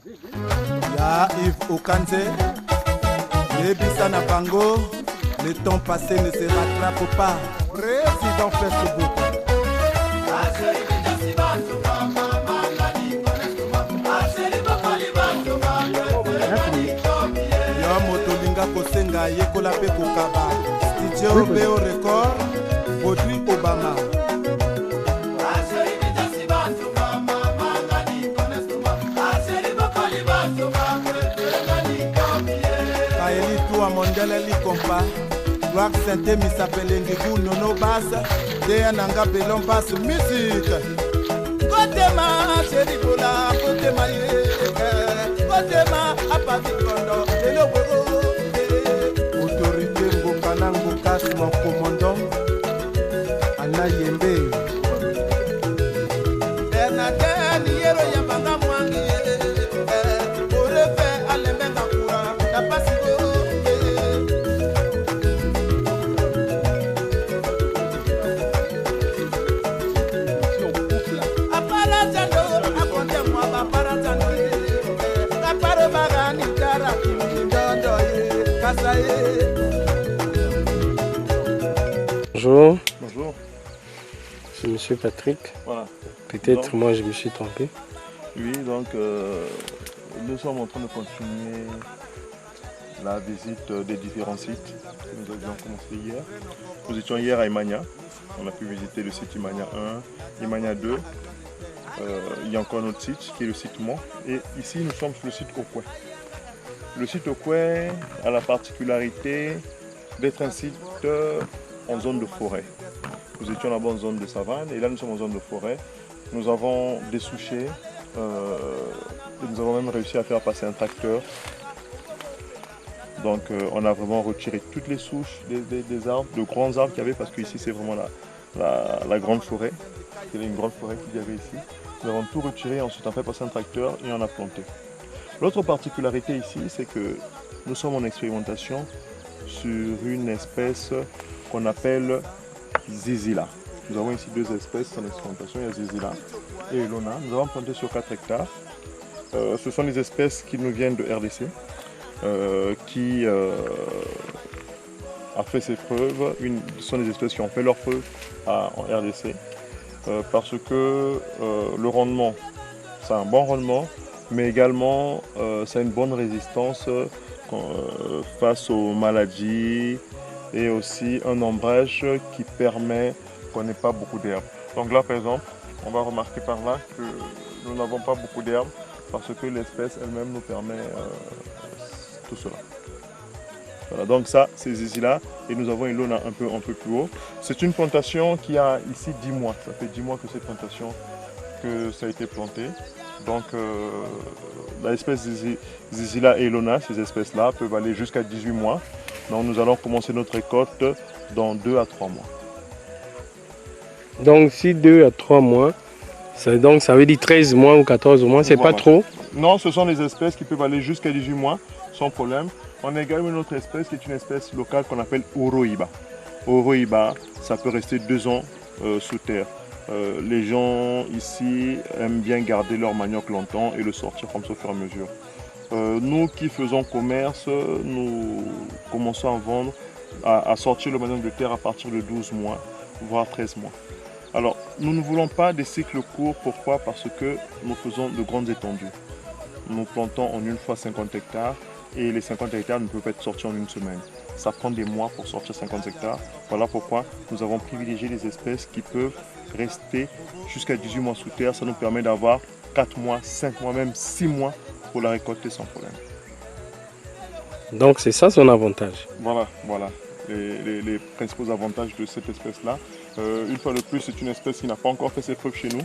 Ya Yves Okanze, Yebisana Bango, le temps passé ne se rattrape pas. Président Facebook. Yo motolinga kosenga yekola pe kokaba. Studio Beo Record, produit Obama. Kaeli Toua Mondele Likompa, Gloire Sainte Misapele Ngigou Nono Bass, Dea Nanga Belon Bass Musique. Kotema Chéri Bola, Kotema Yeke, Kotema Apati Kondo, Elo Bogo. Autorité Mbokana Mbokas, mon commandant, Anna Yembe. Bernadette Yero Yabanga Mwangi, Orefe Alemenga Kura, Tapasigo. Bonjour. Bonjour. C'est Monsieur Patrick. Voilà. Peut-être moi je me suis trompé. Oui, donc nous sommes en train de continuer la visite des différents sites que nous avions commencé hier. Nous étions hier à Imania. On a pu visiter le site Imania 1, Imania 2. Il y a encore notre site qui est le site Mont. Et ici nous sommes sur le site Okwe. Le site Okwe a la particularité d'être un site en zone de forêt. Nous étions là-bas en zone de savane et là nous sommes en zone de forêt. Nous avons dessouché, nous avons même réussi à faire passer un tracteur. Donc on a vraiment retiré toutes les souches des arbres, de grands arbres qu'il y avait, parce qu'ici c'est vraiment la grande forêt. Il y avait une grande forêt qu'il y avait ici. Nous avons tout retiré, ensuite on a fait passer un tracteur et on a planté. L'autre particularité ici, c'est que nous sommes en expérimentation sur une espèce qu'on appelle Zizila. Nous avons ici deux espèces en expérimentation, il y a Zizila et Elona. Nous avons planté sur 4 hectares. Ce sont des espèces qui nous viennent de RDC, qui a fait ses preuves. Ce sont des espèces qui ont fait leurs preuves en RDC, parce que le rendement, c'est un bon rendement, mais également ça a une bonne résistance face aux maladies et aussi un ombrage qui permet qu'on n'ait pas beaucoup d'herbes. Donc là par exemple, on va remarquer par là que nous n'avons pas beaucoup d'herbes parce que l'espèce elle-même nous permet tout cela. Voilà, donc ça c'est Zizila et nous avons Elona un peu plus haut. C'est une plantation qui a ici 10 mois, ça fait 10 mois que cette plantation que ça a été planté. Donc l'espèce Zizila et Elona, ces espèces-là peuvent aller jusqu'à 18 mois. Donc nous allons commencer notre récolte dans 2 à 3 mois. Donc si 2 à 3 mois, ça veut dire 13 mois ou 14 mois, c'est voilà. Pas trop? Non, ce sont des espèces qui peuvent aller jusqu'à 18 mois sans problème. On a également une autre espèce qui est une espèce locale qu'on appelle Oroiba. Oroiba, ça peut rester 2 ans sous terre. Les gens ici aiment bien garder leur manioc longtemps et le sortir comme ça au fur et à mesure. Nous qui faisons commerce, nous commençons à vendre, à sortir le manioc de terre à partir de 12 mois, voire 13 mois. Alors, nous ne voulons pas des cycles courts. Pourquoi? Parce que nous faisons de grandes étendues. Nous plantons en une fois 50 hectares et les 50 hectares ne peuvent pas être sortis en une semaine. Ça prend des mois pour sortir 50 hectares. Voilà pourquoi nous avons privilégié les espèces qui peuvent rester jusqu'à 18 mois sous terre. Ça nous permet d'avoir 4 mois, 5 mois, même 6 mois pour la récolter sans problème. Donc c'est ça son avantage. Voilà. Les principaux avantages de cette espèce-là. Une fois de plus, c'est une espèce qui n'a pas encore fait ses preuves chez nous.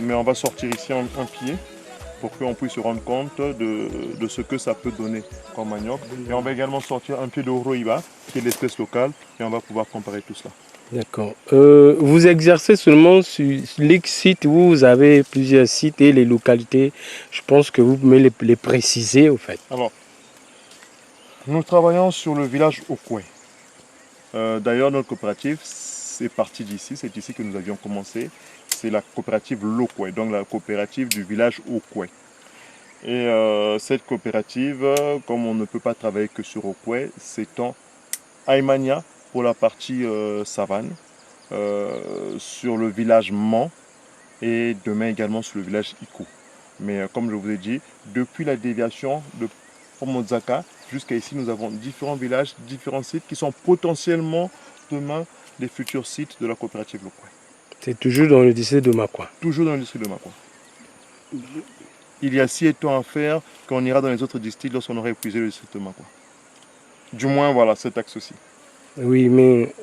Mais on va sortir ici un pied pour qu'on puisse se rendre compte de ce que ça peut donner comme manioc. Et on va également sortir un pied de Oroiba, qui est l'espèce locale, et on va pouvoir comparer tout cela. D'accord. Vous exercez seulement sur les sites où vous avez plusieurs sites et les localités. Je pense que vous pouvez les préciser au fait. Alors, nous travaillons sur le village Okwe. D'ailleurs, notre coopérative, c'est parti d'ici, c'est ici que nous avions commencé. C'est la coopérative Lokwe, donc la coopérative du village Okwe. Et cette coopérative, comme on ne peut pas travailler que sur Okwe, s'étend à Emania pour la partie savane, sur le village Man et demain également sur le village Iku. Mais comme je vous ai dit, depuis la déviation de Pomozaka jusqu'à ici, nous avons différents villages, différents sites qui sont potentiellement demain des futurs sites de la coopérative Lokwe. C'est toujours dans le district de Makwa. Toujours dans le district de Makwa. Il y a 6 étangs à faire qu'on ira dans les autres districts lorsqu'on aura épuisé le district de Makwa. Du moins, voilà, cet axe aussi. Oui, mais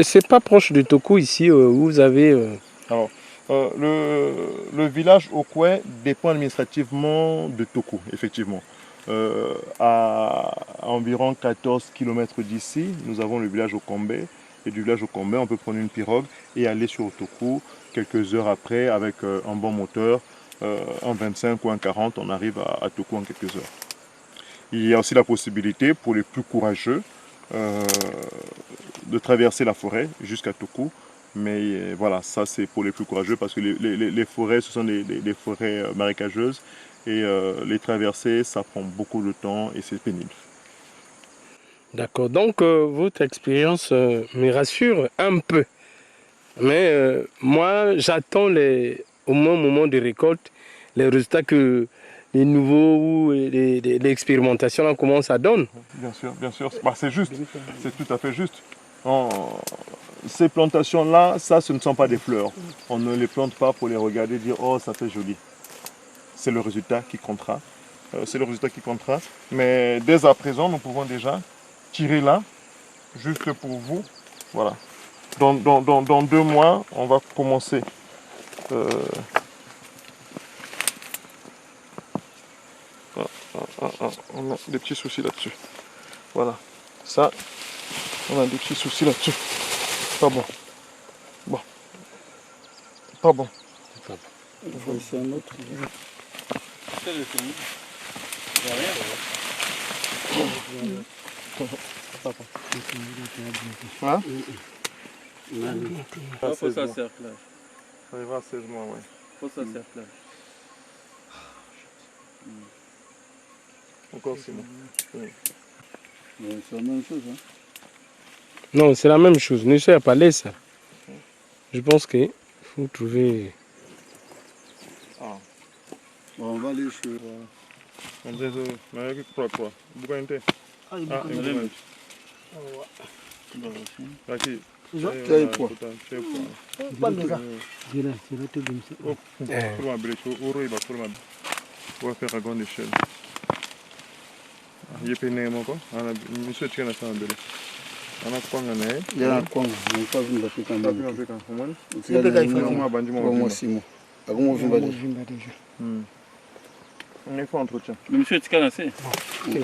c'est pas proche de Toku ici où vous avez... Alors, le village Okwe dépend administrativement de Toku, effectivement. À environ 14 km d'ici, nous avons le village Okombe. Et du village Okombe, on peut prendre une pirogue et aller sur Toku. Quelques heures après, avec un bon moteur, en 25 ou en 40, on arrive à Toku en quelques heures. Il y a aussi la possibilité pour les plus courageux de traverser la forêt jusqu'à Toku. Mais voilà, ça c'est pour les plus courageux parce que les forêts, ce sont des forêts marécageuses et les traverser, ça prend beaucoup de temps et c'est pénible. D'accord, donc votre expérience me rassure un peu. Mais moi, j'attends au moment de récolte, les résultats que les nouveaux ou l'expérimentation commence à donner. Bien sûr, bah, c'est juste, c'est tout à fait juste. Ces plantations-là, ça, ce ne sont pas des fleurs. On ne les plante pas pour les regarder et dire « Oh, ça fait joli ». C'est le résultat qui comptera. Mais dès à présent, nous pouvons déjà tirer là, juste pour vous. Voilà. Dans 2 mois, on va commencer. On a des petits soucis là-dessus. Voilà. Ça, on a des petits soucis là-dessus. Pas bon. Bon. Pas bon. C'est un autre. Voilà. Faut ça cerclage. Ça arrivera à 16 mois, oui. Faut ça cerclage. Encore 6 mois. Oui. C'est la même chose, hein. Non, c'est la même chose. Ne soyez pas laissé. Je pense qu'il faut trouver... Ah. Bon, on va aller sur... On dit ça, mais quoi? Pourquoi une tête? Ah, il y a Ah, beaucoup une de... tête. Aqui. Quel poids? Pas de ça. Oh, pour ma blé, pour ma... On va faire à grande échelle. Il y a péné mon quoi? Monsieur tu as ça en belé. On a quoi en année? Il y a quoi? On n'a pas vu la pétanque. Pas vu avec un comment? Il y a des gens qui m'ont bandu mon 6 mois. Comment on vient déjà? On est fait entretien. Monsieur tu as assez? Ok.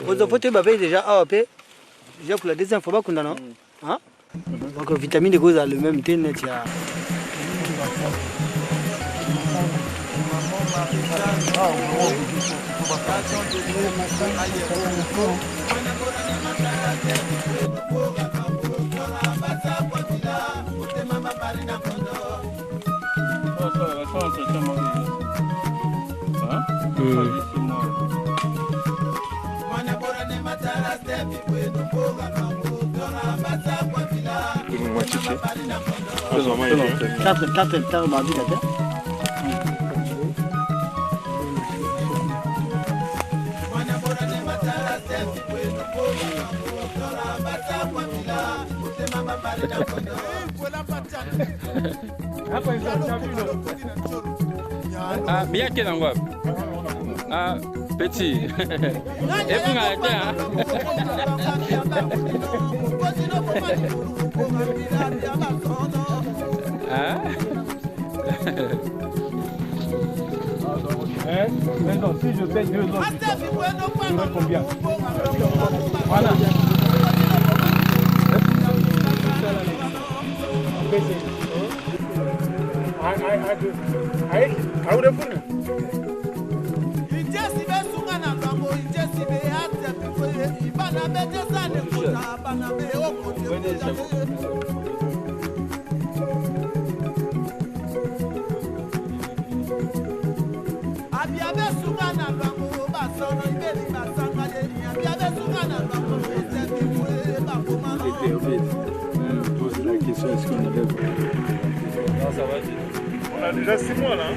Vous avez babé déjà AOP. Déjà pour la deuxième fois, qu'on a non. Hein? Donc vitamine D goes à le même thé net. Ah, bien qu'il en voit. Ah, petit. Et vous arrêtez, hein? Hein? Maintenant, si je fais 2 autres, tu auras combien? Voilà. Pose la question, est-ce qu'on avait... Non, ça va. On a déjà 6 mois là. Hein.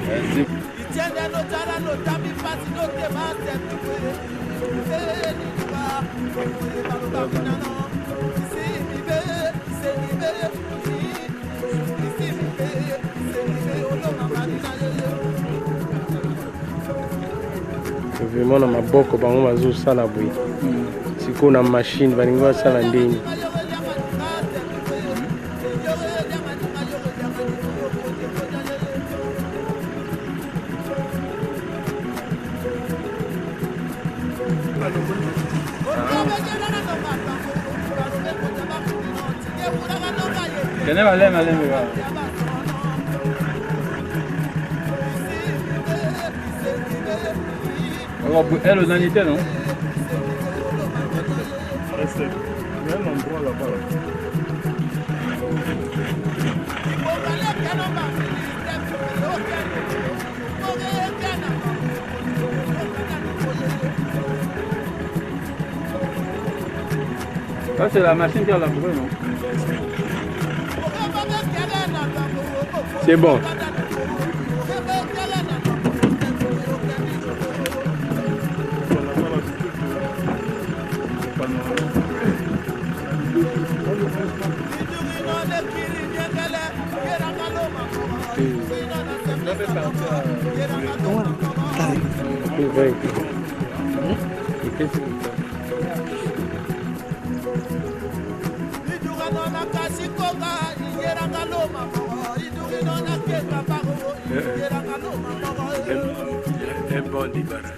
Vraiment na maboko bango bazosala boye sikoyo na machine balingi basala ndeni. Elle, aux anités, non? Il y a un endroit là-bas. Ça, c'est la machine qui a la bourrée, non? C'est bon. Un bon débarras.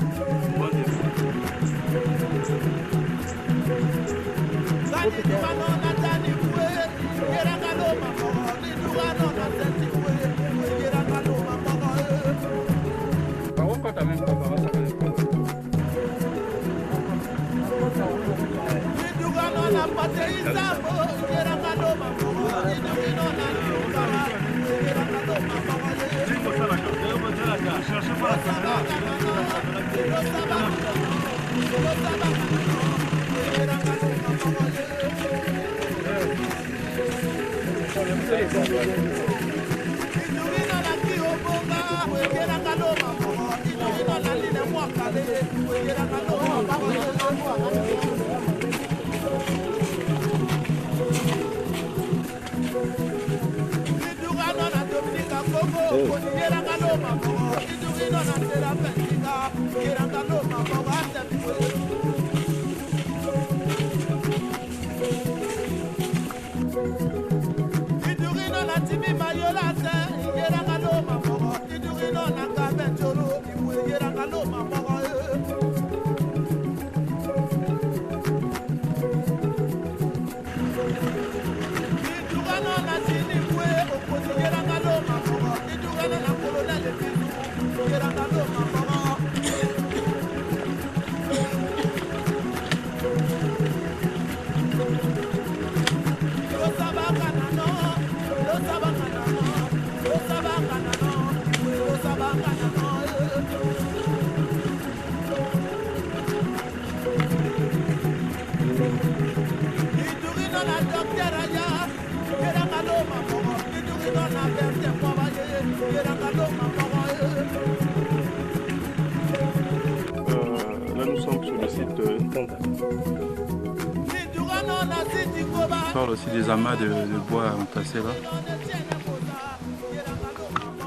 Là nous sommes sur le site Tonga. On parle aussi des amas de bois entassés là.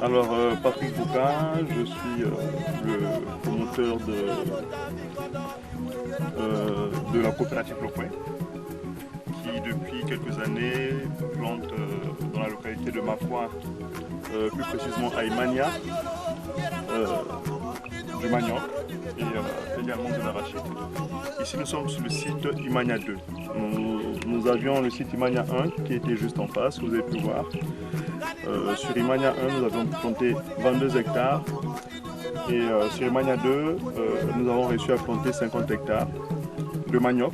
Alors Patrick Bouka, je suis le promoteur de la coopérative Lopoué, qui depuis quelques années plante dans la localité de Mafouin, plus précisément à Imania, du manioc et également de l'arachide. Ici nous sommes sur le site Imania 2. Nous avions le site Imania 1 qui était juste en face, vous avez pu voir. Sur Imania 1 nous avons planté 22 hectares et sur Imania 2 nous avons réussi à planter 50 hectares de manioc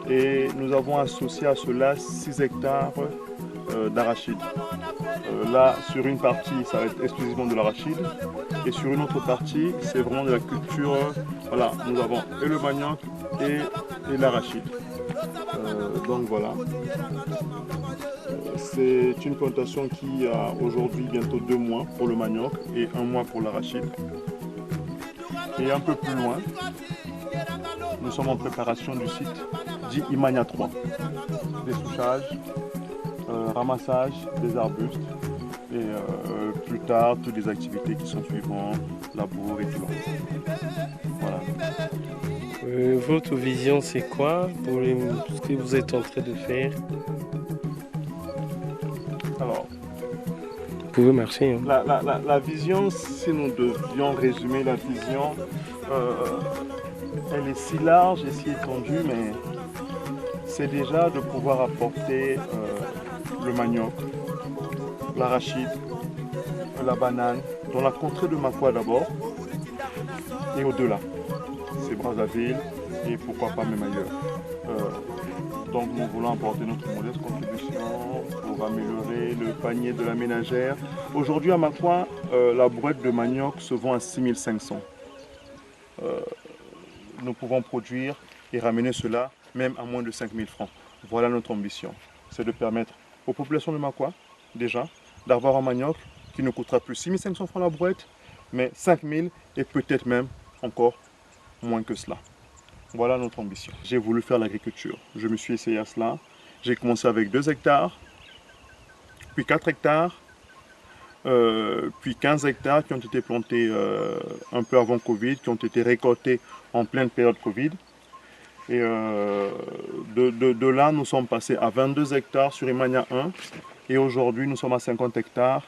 et nous avons associé à cela 6 hectares d'arachide. Là, sur une partie, ça va être exclusivement de l'arachide. Et sur une autre partie, c'est vraiment de la culture. Voilà, nous avons et le manioc et l'arachide. Donc voilà. C'est une plantation qui a aujourd'hui bientôt 2 mois pour le manioc et 1 mois pour l'arachide. Et un peu plus loin, nous sommes en préparation du site dit Imagna 3. Des souchages, ramassage des arbustes et plus tard toutes les activités qui sont suivantes, labour et tout le reste. Voilà. Votre vision, c'est quoi pour ce que vous êtes en train de faire? Alors, vous pouvez marcher. Hein. La vision, si nous devions résumer la vision, elle est si large et si étendue, mais c'est déjà de pouvoir apporter le manioc, l'arachide, la banane, dans la contrée de Makwa d'abord, et au-delà. C'est Brazzaville et pourquoi pas même ailleurs. Donc nous voulons apporter notre modeste contribution pour améliorer le panier de la ménagère. Aujourd'hui à Makwa, la brouette de manioc se vend à 6500. Nous pouvons produire et ramener cela même à moins de 5000 francs. Voilà notre ambition. C'est de permettre aux populations de Makwa, déjà, d'avoir un manioc qui ne coûtera plus 6500 francs la brouette, mais 5000 et peut-être même encore moins que cela. Voilà notre ambition. J'ai voulu faire l'agriculture. Je me suis essayé à cela. J'ai commencé avec 2 hectares, puis 4 hectares, puis 15 hectares qui ont été plantés un peu avant Covid, qui ont été récoltés en pleine période Covid. Et de là, nous sommes passés à 22 hectares sur Imagna 1. Et aujourd'hui, nous sommes à 50 hectares.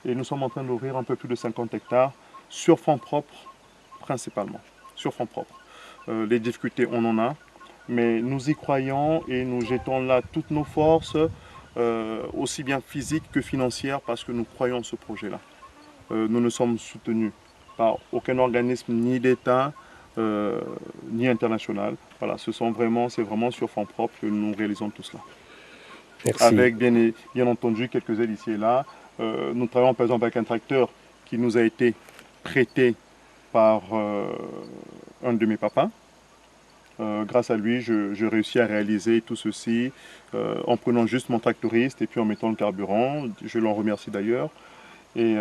Et nous sommes en train d'ouvrir un peu plus de 50 hectares sur fonds propres, principalement. Sur fonds propres. Les difficultés, on en a. Mais nous y croyons et nous jetons là toutes nos forces, aussi bien physiques que financières, parce que nous croyons en ce projet-là. Nous ne sommes soutenus par aucun organisme, ni d'État, ni international. Voilà, c'est vraiment sur fonds propres que nous réalisons tout cela. Merci. Avec bien entendu quelques aides ici et là. Nous travaillons par exemple avec un tracteur qui nous a été prêté par un de mes papas. Grâce à lui, je réussis à réaliser tout ceci en prenant juste mon tractoriste et puis en mettant le carburant. Je l'en remercie d'ailleurs. Et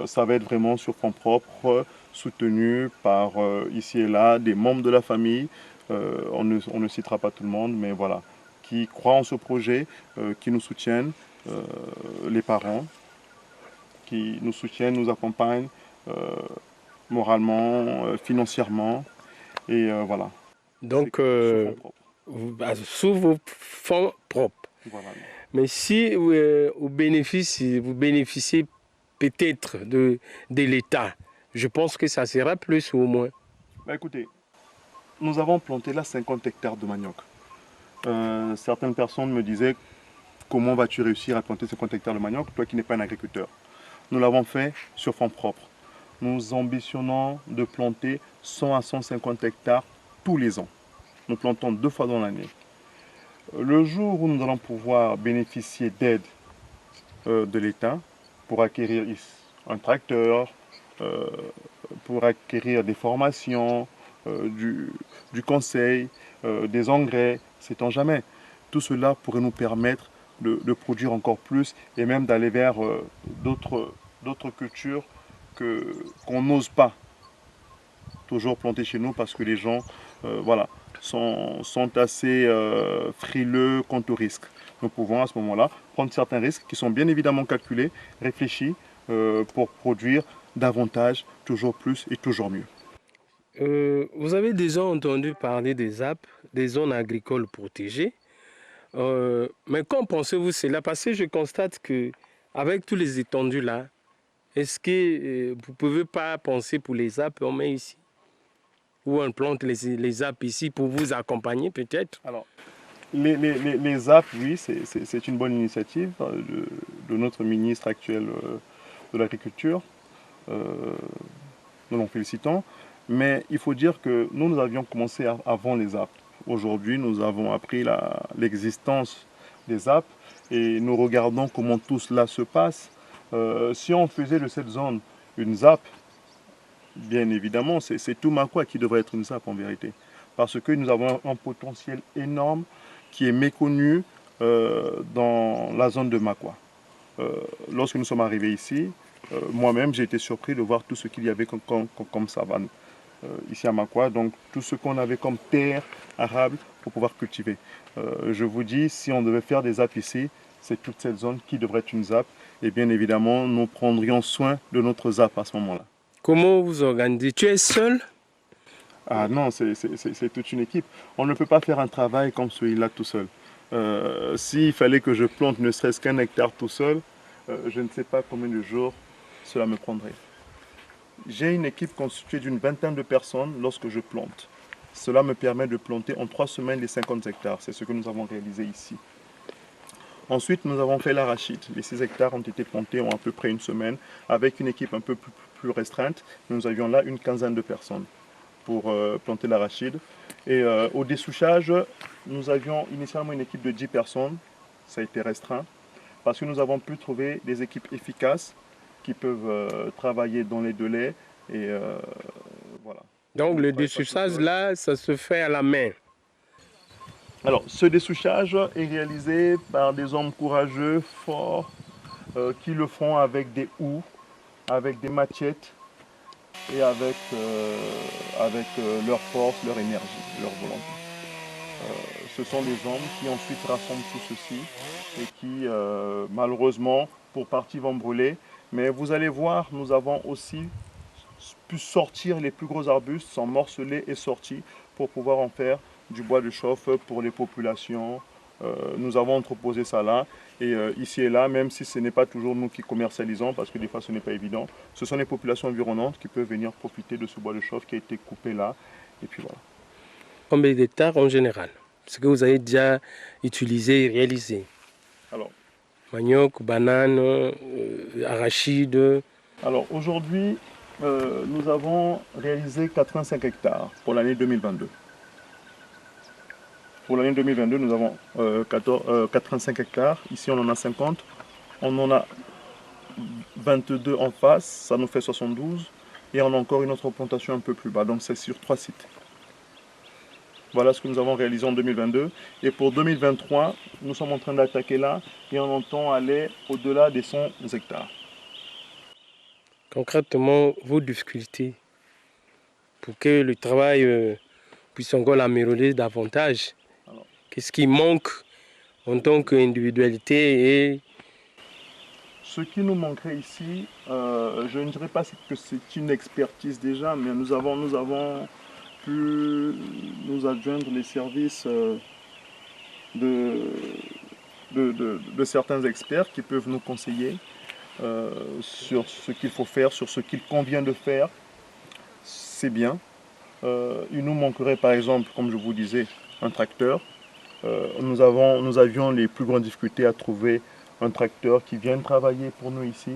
ça va être vraiment sur fonds propres, soutenu par ici et là des membres de la famille. On ne citera pas tout le monde, mais voilà, qui croient en ce projet, qui nous soutiennent, les parents, qui nous soutiennent, nous accompagnent moralement, financièrement, et voilà. Donc, sous vos fonds propres. Voilà. Mais si vous bénéficiez peut-être de l'État, je pense que ça sera plus ou moins. Bah, écoutez, nous avons planté là 50 hectares de manioc. Certaines personnes me disaient, comment vas-tu réussir à planter 50 hectares de manioc, toi qui n'es pas un agriculteur? Nous l'avons fait sur fonds propres. Nous ambitionnons de planter 100 à 150 hectares tous les ans. Nous plantons 2 fois dans l'année. Le jour où nous allons pouvoir bénéficier d'aide de l'État pour acquérir un tracteur, pour acquérir des formations, du conseil, des engrais, sait-on jamais. Tout cela pourrait nous permettre de produire encore plus et même d'aller vers d'autres cultures qu'on n'ose pas toujours planter chez nous parce que les gens voilà, sont assez frileux quant au risque. Nous pouvons à ce moment-là prendre certains risques qui sont bien évidemment calculés, réfléchis pour produire davantage, toujours plus et toujours mieux. Vous avez déjà entendu parler des ZAP, des zones agricoles protégées. Mais qu'en pensez-vous cela? Parce que je constate qu'avec tous les étendues là, est-ce que vous ne pouvez pas penser pour les ZAP, on met ici? Ou on plante les ZAP ici pour vous accompagner peut-être? Alors, les ZAP, oui, c'est une bonne initiative de notre ministre actuel de l'Agriculture. Nous l'en félicitons. Mais il faut dire que nous avions commencé avant les ZAP. Aujourd'hui, nous avons appris l'existence des ZAP et nous regardons comment tout cela se passe. Si on faisait de cette zone une ZAP, bien évidemment, c'est tout Makwa qui devrait être une ZAP en vérité. Parce que nous avons un potentiel énorme qui est méconnu dans la zone de Makwa. Lorsque nous sommes arrivés ici, moi-même j'ai été surpris de voir tout ce qu'il y avait comme savane ici à Makwa, donc tout ce qu'on avait comme terre arable pour pouvoir cultiver. Je vous dis, si on devait faire des ZAP ici, c'est toute cette zone qui devrait être une ZAP, et bien évidemment nous prendrions soin de notre ZAP à ce moment-là. Comment vous organisez? Tu es seul? Ah non, c'est toute une équipe. On ne peut pas faire un travail comme celui-là tout seul. S'il fallait que je plante ne serait-ce qu'un hectare tout seul, je ne sais pas combien de jours cela me prendrait. J'ai une équipe constituée d'une vingtaine de personnes lorsque je plante. Cela me permet de planter en 3 semaines les 50 hectares. C'est ce que nous avons réalisé ici. Ensuite, nous avons fait l'arachide. Les 6 hectares ont été plantés en à peu près une semaine avec une équipe un peu plus restreinte. Nous avions là une quinzaine de personnes pour planter l'arachide. Et au dessouchage, nous avions initialement une équipe de 10 personnes. Ça a été restreint parce que nous avons pu trouver des équipes efficaces qui peuvent travailler dans les délais. Et voilà. Donc le dessouchage là, ça se fait à la main. Alors, ce dessouchage est réalisé par des hommes courageux, forts, qui le font avec des houes, avec des machettes et avec leur force, leur énergie, leur volonté. Ce sont des hommes qui ensuite rassemblent tout ceci et qui, malheureusement, pour partie vont brûler. Mais vous allez voir, nous avons aussi pu sortir les plus gros arbustes, sont morcelés et sortis pour pouvoir en faire du bois de chauffe pour les populations. Nous avons entreposé ça là. Et ici et là, même si ce n'est pas toujours nous qui commercialisons, parce que des fois ce n'est pas évident, ce sont les populations environnantes qui peuvent venir profiter de ce bois de chauffe qui a été coupé là. Et puis voilà. Combien d'hectares en général? Ce que vous avez déjà utilisé et réalisé? Alors, manioc, banane, arachide. Alors aujourd'hui, nous avons réalisé 85 hectares pour l'année 2022. Pour l'année 2022, nous avons 85 hectares. Ici, on en a 50. On en a 22 en face, ça nous fait 72. Et on a encore une autre plantation un peu plus bas. Donc c'est sur 3 sites. Voilà ce que nous avons réalisé en 2022. Et pour 2023, nous sommes en train d'attaquer là et on entend aller au-delà des 100 hectares. Concrètement, vos difficultés pour que le travail puisse encore l'améliorer davantage. Qu'est-ce qui manque en tant qu'individualité et... Ce qui nous manquerait ici, je ne dirais pas que c'est une expertise déjà, mais nous avons pu nous adjoindre les services de certains experts qui peuvent nous conseiller sur ce qu'il faut faire, sur ce qu'il convient de faire. C'est bien. Il nous manquerait par exemple, comme je vous disais, un tracteur. Nous avions les plus grandes difficultés à trouver un tracteur qui vienne travailler pour nous ici.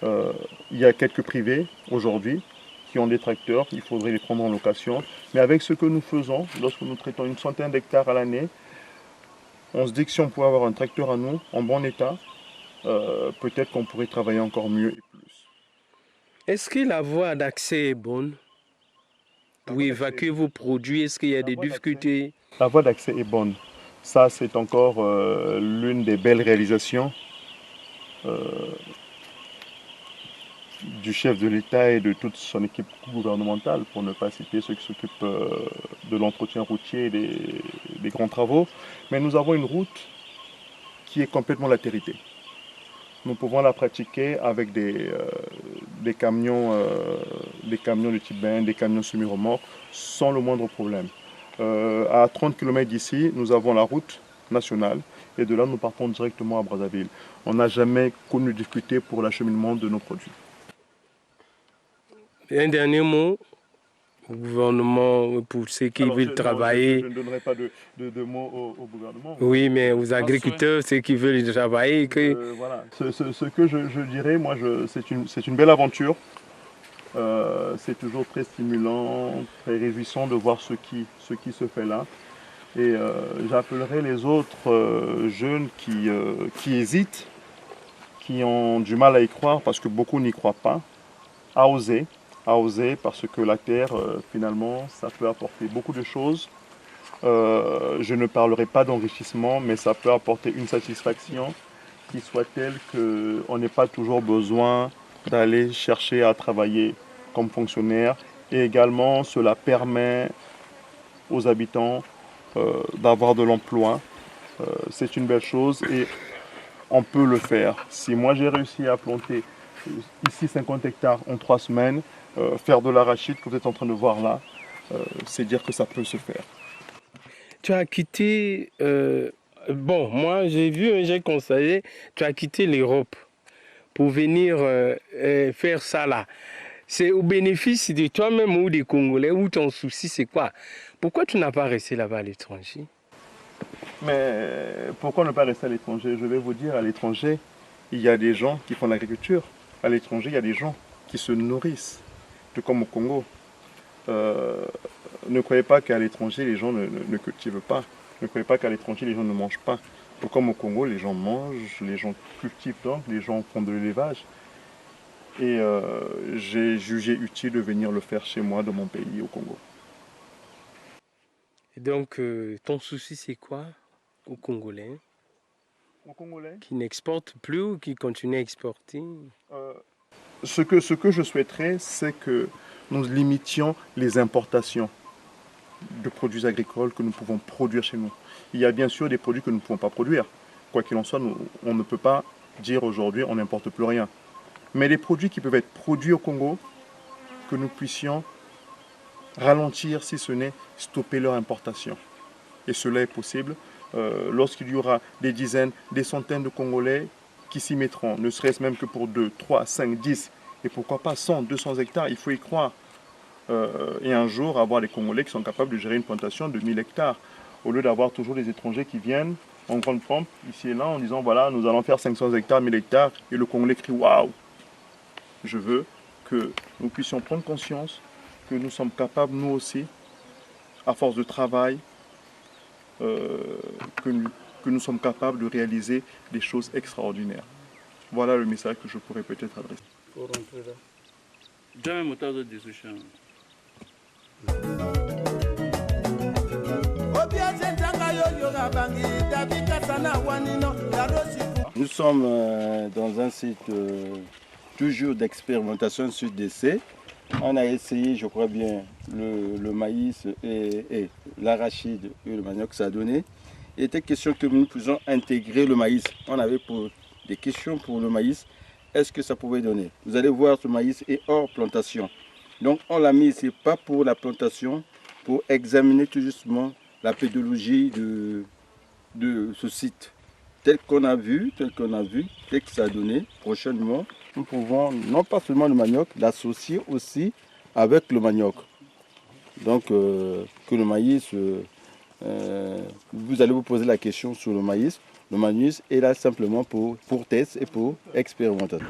Il y a quelques privés aujourd'hui qui ont des tracteurs, il faudrait les prendre en location. Mais avec ce que nous faisons, lorsque nous traitons une centaine d'hectares à l'année, on se dit que si on pouvait avoir un tracteur à nous, en bon état, peut-être qu'on pourrait travailler encore mieux et plus. Est-ce que la voie d'accès est bonne pour évacuer vos produits? Est-ce qu'il y a des difficultés? La voie d'accès est bonne. Ça, c'est encore l'une des belles réalisations du chef de l'État et de toute son équipe gouvernementale, pour ne pas citer ceux qui s'occupent de l'entretien routier et des grands travaux. Mais nous avons une route qui est complètement latérité. Nous pouvons la pratiquer avec des camions de type BN, des camions semi-remorques, sans le moindre problème. À 30 km d'ici, nous avons la route nationale et de là, nous partons directement à Brazzaville. On n'a jamais connu de difficulté pour l'acheminement de nos produits. Un dernier mot au gouvernement, pour ceux qui veulent travailler. Je ne donnerai pas de mots au gouvernement. Oui, mais aux agriculteurs, ceux qui veulent travailler. Voilà. Ce que je dirais, moi, c'est une belle aventure. C'est toujours très stimulant, très réjouissant de voir ce qui se fait là. Et j'appellerai les autres jeunes qui hésitent, qui ont du mal à y croire parce que beaucoup n'y croient pas, à oser parce que la terre, finalement, ça peut apporter beaucoup de choses. Je ne parlerai pas d'enrichissement, mais ça peut apporter une satisfaction qui soit telle qu'on n'ait pas toujours besoin d'aller chercher à travailler comme fonctionnaire. Et également, cela permet aux habitants d'avoir de l'emploi. C'est une belle chose et on peut le faire. Si moi j'ai réussi à planter ici 50 hectares en 3 semaines, faire de l'arachide que vous êtes en train de voir là, c'est dire que ça peut se faire. Tu as quitté, bon, moi j'ai vu, j'ai conseillé, tu as quitté l'Europe pour venir faire ça là. C'est au bénéfice de toi-même ou des Congolais, ou ton souci c'est quoi? Pourquoi tu n'as pas resté là-bas à l'étranger? Mais pourquoi ne pas rester à l'étranger? Je vais vous dire, à l'étranger, il y a des gens qui font l'agriculture. À l'étranger, il y a des gens qui se nourrissent, tout comme au Congo. Ne croyez pas qu'à l'étranger, les gens ne cultivent pas. Ne croyez pas qu'à l'étranger, les gens ne mangent pas. Tout comme au Congo, les gens mangent, les gens cultivent donc, les gens font de l'élevage. Et j'ai jugé utile de venir le faire chez moi, dans mon pays, au Congo. Et donc, ton souci c'est quoi aux Congolais? Aux Congolais? Qui n'exportent plus ou qui continuent à exporter? Ce que je souhaiterais, c'est que nous limitions les importations de produits agricoles que nous pouvons produire chez nous. Il y a bien sûr des produits que nous ne pouvons pas produire. Quoi qu'il en soit, on ne peut pas dire aujourd'hui on n'importe plus rien. Mais les produits qui peuvent être produits au Congo, que nous puissions ralentir, si ce n'est stopper leur importation. Et cela est possible lorsqu'il y aura des dizaines, des centaines de Congolais qui s'y mettront, ne serait-ce même que pour 2, 3, 5, 10, et pourquoi pas 100, 200 hectares, il faut y croire. Et un jour, avoir des Congolais qui sont capables de gérer une plantation de 1000 hectares, au lieu d'avoir toujours des étrangers qui viennent en grande pompe, ici et là, en disant voilà, nous allons faire 500 hectares, 1000 hectares, et le Congolais crie waouh. Je veux que nous puissions prendre conscience que nous sommes capables, nous aussi, à force de travail, que nous sommes capables de réaliser des choses extraordinaires. Voilà le message que je pourrais peut-être adresser. Pour rentrer là. Jamais moteur de dissolution. Nous sommes dans un site toujours d'expérimentation sur d'essai. On a essayé, je crois bien, le maïs et l'arachide et le manioc, ça a donné. Il était question que nous puissions intégrer le maïs. On avait des questions pour le maïs. Est-ce que ça pouvait donner? Vous allez voir, ce maïs est hors plantation. Donc on l'a mis ici, pas pour la plantation, pour examiner tout justement la pédologie de ce site. Tel qu'on a vu, tel que ça a donné, prochainement, nous pouvons, non pas seulement le manioc, l'associer aussi avec le manioc. Donc que le maïs, vous allez vous poser la question sur le maïs. Le maïs est là simplement pour test et pour expérimentation.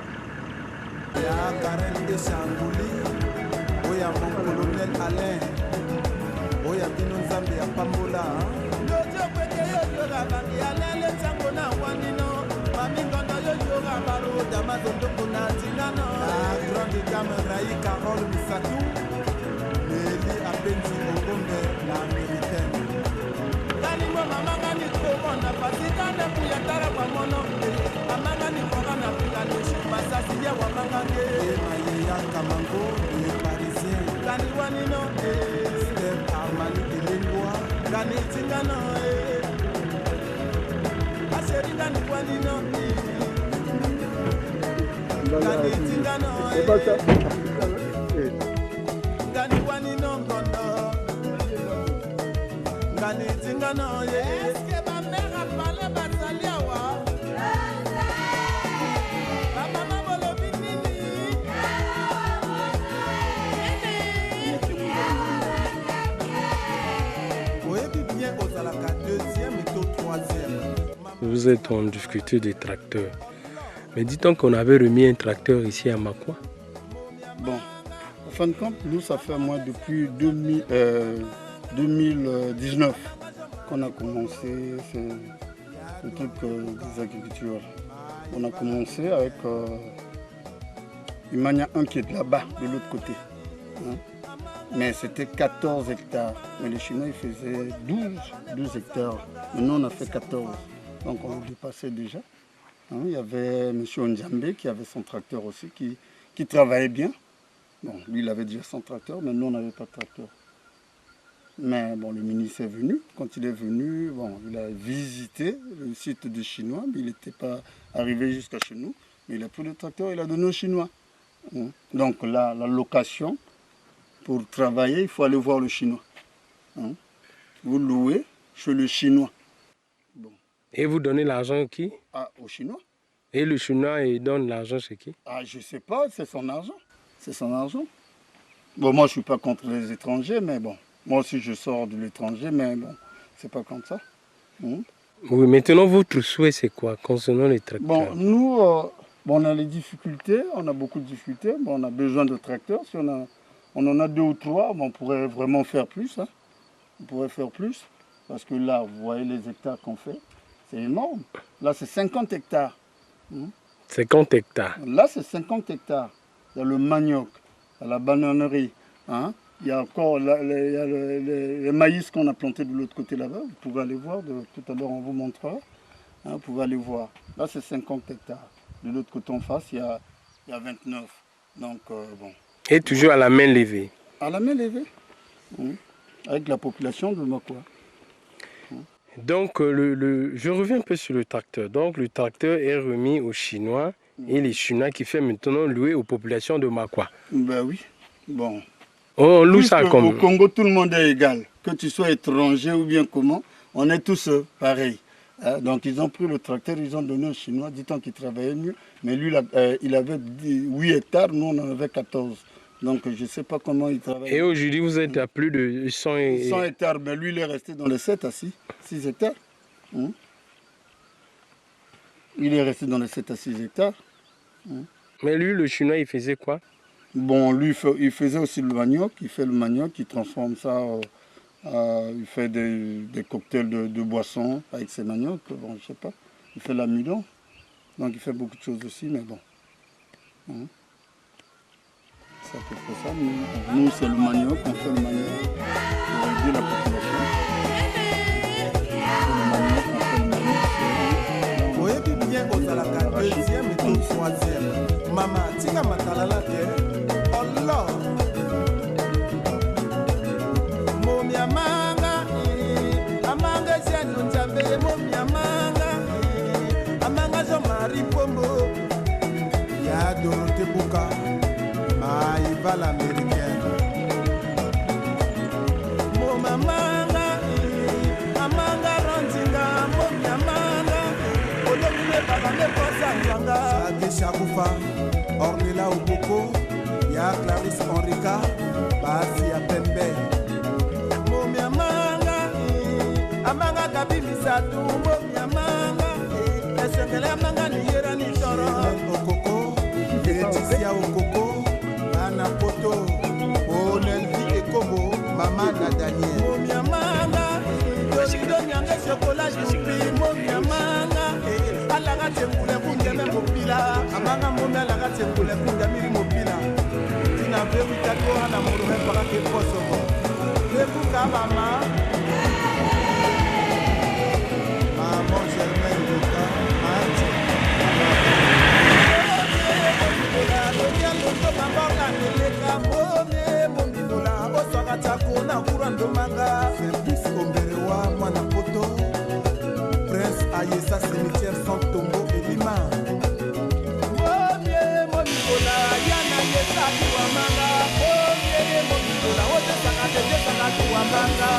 Vous êtes en difficulté des tracteurs. Mais dit-on qu'on avait remis un tracteur ici à Makwa? Bon, en fin de compte, nous, ça fait moins depuis 2019 qu'on a commencé, c'est le truc des agricultures. On a commencé avec une manière 1 qui est là-bas, de l'autre côté. Hein. Mais c'était 14 hectares. Mais les Chinois, ils faisaient 12 hectares. Maintenant, on a fait 14. Donc, on le dépassait déjà. Hein, il y avait M. Onjambe qui avait son tracteur aussi, qui travaillait bien. Bon, lui, il avait déjà son tracteur, mais nous, on n'avait pas de tracteur. Mais bon, le ministre est venu. Quand il est venu, bon, il a visité le site des Chinois, mais il n'était pas arrivé jusqu'à chez nous. Mais il a pris le tracteur et il a donné aux Chinois. Hein. Donc, la location, pour travailler, il faut aller voir le Chinois. Hein. Vous louez chez le Chinois. Bon. Et vous donnez l'argent à qui? Au Chinois. Et le Chinois, il donne l'argent chez qui? Je ne sais pas, c'est son argent. C'est son argent. Bon, moi, je ne suis pas contre les étrangers, mais bon. Moi aussi, je sors de l'étranger, mais bon, c'est pas comme ça. Oui, maintenant, votre souhait, c'est quoi concernant les tracteurs? Bon, nous, on a les difficultés, on a beaucoup de difficultés. Bon, on a besoin de tracteurs. Si on en a 2 ou 3, bon, on pourrait vraiment faire plus. Hein. On pourrait faire plus. Parce que là, vous voyez les hectares qu'on fait. C'est énorme. Là, c'est 50 hectares. 50 hectares. Là, c'est 50 hectares. Il y a le manioc, il y a la bananerie. Hein. Il y a encore le maïs qu'on a planté de l'autre côté là-bas. Vous pouvez aller voir. Tout à l'heure, on vous montrera. Hein, vous pouvez aller voir. Là, c'est 50 hectares. De l'autre côté en face, il y a 29. Donc, bon. Et toujours à la main levée? À la main levée. Avec la population de Makwa. Donc, je reviens un peu sur le tracteur. Donc, le tracteur est remis aux Chinois et les Chinois qui fait maintenant louer aux populations de Makwa. Ben oui. Bon. On loue ça comme... Au Congo, tout le monde est égal. Que tu sois étranger ou bien comment, on est tous pareils. Donc, ils ont pris le tracteur, ils ont donné aux Chinois, dit-on qu'ils travaillaient mieux. Mais lui, il avait 8 hectares, nous, on en avait 14. Donc, je ne sais pas comment il travaille. Et aujourd'hui, vous êtes à plus de 100 hectares, mais lui, il est resté dans les 7 à 6 hectares. Il est resté dans les 7 à 6 hectares. Mais lui, le Chinois, il faisait quoi? Bon, lui, il faisait aussi le manioc. Il fait le manioc, il transforme ça, il fait des cocktails de boissons avec ses maniocs. Bon, je sais pas. Il fait l'amidon. Donc, il fait beaucoup de choses aussi, mais bon. C'est à peu près ça. Nous, c'est le manioc, on fait le manioc pour aider la population. Oui, bien aux à la 2e et 3e. Maman, tika matalala ke. Allah. Momia manga, amanga jenu njabe, momia manga, amanga jo mari pombo. Ya Dorothée Bouka. Maïva l'américaine. Mon mamanga, amanga rondinga, mon yamanga, olomile babane kosa yanga. Sagesha Koufa, Ornella Oboko, ya Clarisse Henrika, Basi ya Pembe. Mon yamanga, amanga Gabi Misatu, mon yamanga, esengele amanga niyera ni toro. Okoko, Laetitia Okoko. Ana Poto, Olelvi Ekobo, Maman Daniel. Momia manga, Dorido Nyanga chocolat jupi, momia manga, alaga tembule kunde mopila, amanga momia alaga tembule kunde miri mopila. Tina vewi tako ana murume para ke Kosovo. Lebu kabama. Maman Germaine Luka, Anti. Service Omberewa, Manapoto, Prince Ayesa Cimetière Sans Tombeau et Lima. Yana Yesa Kiwamanga, Monikola, Ote Sakate, Sakatuamanga.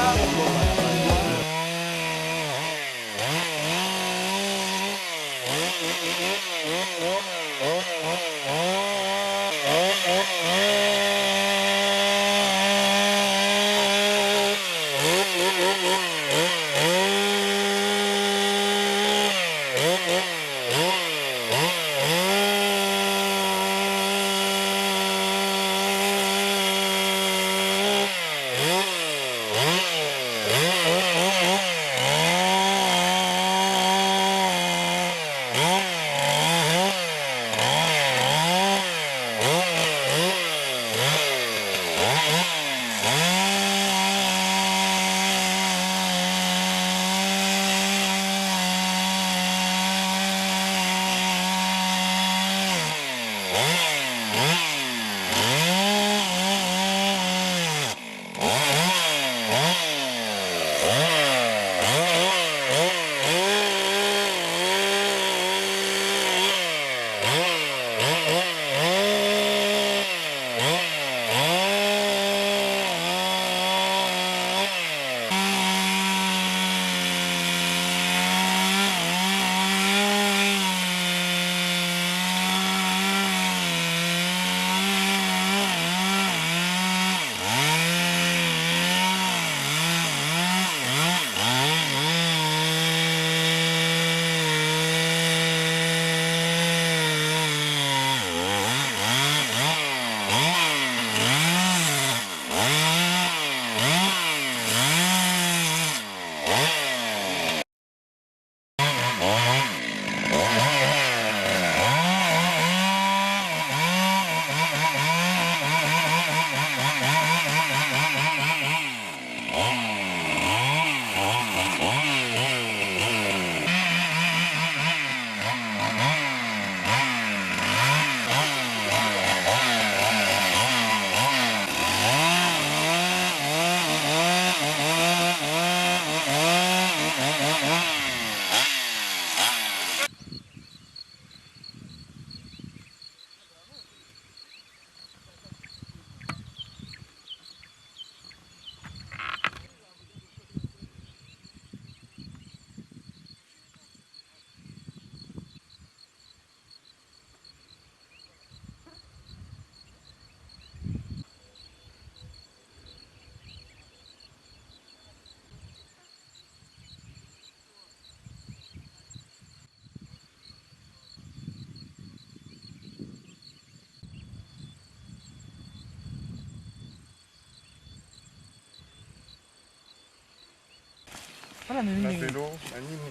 na vélo na nini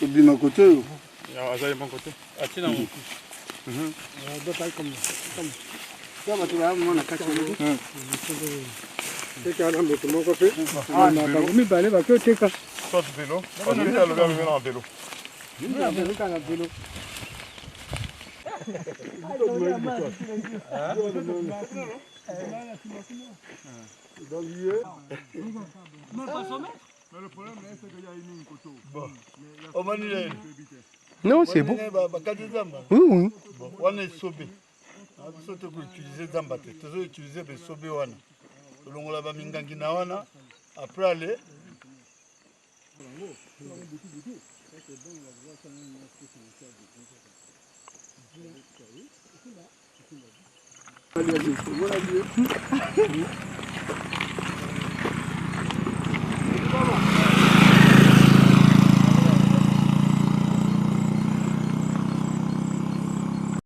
obima kote oyo azali mon côté atina mo bato bamona kati teka na moto moko mpe makambo mibale bakoteka soit vélo alobi amemi na vélo kaka velo Non, c'est bon. Oui, oui. wana esobe biso tokoutilize zamba te tozoutilize besobe wana tolongola bamingangi na wana après ale